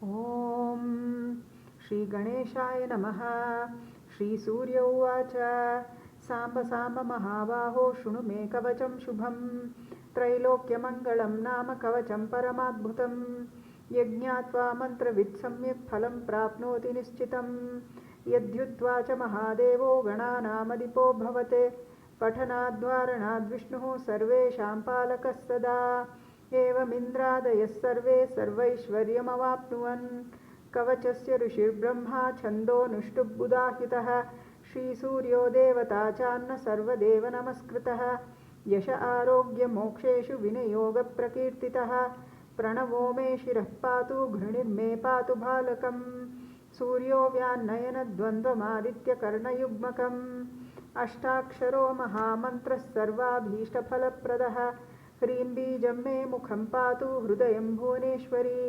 ॐ श्रीगणेशाय नमः। श्रीसूर्य उवाच साम्ब साम्ब महाबाहो शृणु मे कवचं शुभं त्रैलोक्यमङ्गलं नाम कवचं परमाद्भुतं यज्ञात्वा मन्त्रवित् सम्यक् फलं प्राप्नोति निश्चितं यद्युत्वा च महादेवो गणानामधिपो भवते पठनाद्वारणाद्विष्णुः सर्वेषां पालकः सदा एवमिन्द्रादयः सर्वे सर्वैश्वर्यमवाप्नुवन् कवचस्य ऋषिर्ब्रह्मा छन्दोनुष्टुप्बुधाहितः श्रीसूर्यो देवता चान्न सर्वदेव नमस्कृतः यश आरोग्यमोक्षेषु विनियोगप्रकीर्तितः प्रणवो मे शिरः पातु घृणिर्मे पातु बालकम् सूर्यो व्यान्नयनद्वन्द्वमादित्यकर्णयुग्मकम् अष्टाक्षरो महामन्त्रः सर्वाभीष्टफलप्रदः ह्रीं बीजं मे मुखं पातु हृदयं भुवनेश्वरी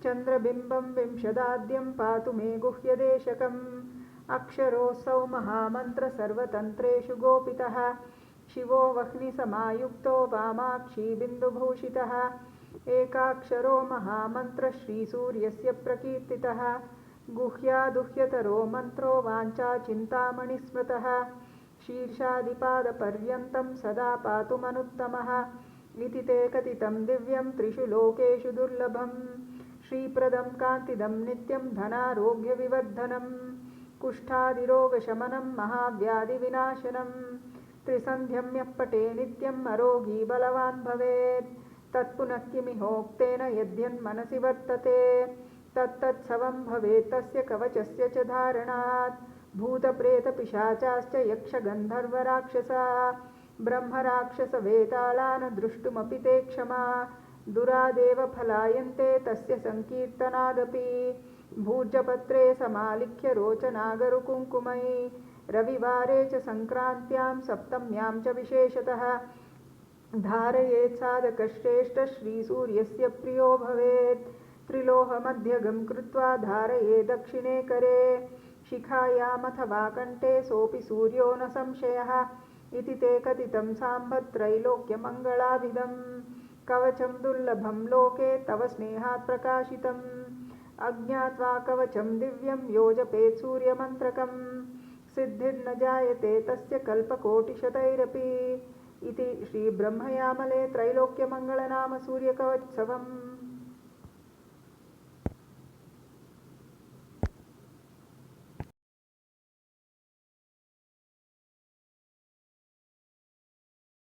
चन्द्रबिम्बं विंशदाद्यं पातु मे गुह्यदेशकम् अक्षरोऽसौ महामन्त्र सर्वतन्त्रेषु गोपितः शिवो वह्निसमायुक्तो वामाक्षी बिन्दुभूषितः एकाक्षरो महामन्त्र श्रीसूर्यस्य प्रकीर्तितः गुह्यादुह्यतरो मन्त्रो वाञ्छाचिन्तामणिस्मृतः शीर्षादिपादपर्यन्तं सदा पातु मनुत्तमः इति ते कथितं दिव्यं त्रिषु लोकेषु दुर्लभं श्रीप्रदं कान्तिदं नित्यं धनारोग्यविवर्धनं कुष्ठादिरोगशमनं महाव्याधिविनाशनं त्रिसन्ध्यं यः पठे नित्यम् अरोगी बलवान् भवेत् तत्पुनः किमिहोक्तेन यद्यन्मनसि वर्तते तत्तत्सवं भवेत् तस्य कवचस्य च धारणात् भूतप्रेतपिशाचाश्च यक्षगन्धर्वराक्षसा ब्रह्मराक्षसवेतालान् द्रष्टुमपि ते क्षमा दुरादेव फलायन्ते तस्य सङ्कीर्तनादपि भूर्जपत्रे समालिख्य रोचनागरुकुङ्कुमै रविवारे च सङ्क्रान्त्यां सप्तम्यां च विशेषतः धारयेत् साधकश्रेष्ठः श्रीसूर्यस्य प्रियो भवेत् त्रिलोहमध्यगं कृत्वा धारयेत् दक्षिणे करे शिखायामथवा कण्ठे सोऽपि सूर्यो न संशयः इति ते कथितं साम्बत्रैलोक्यमङ्गलाभिधं कवचं दुर्लभं लोके तव स्नेहात् प्रकाशितम् अज्ञात्वा कवचं दिव्यं यो जपेत् सूर्यमन्त्रकं सिद्धिर्न जायते तस्य कल्पकोटिशतैरपि इति श्रीब्रह्मयामले त्रैलोक्यमङ्गलनाम सूर्यकवोत्सवम्।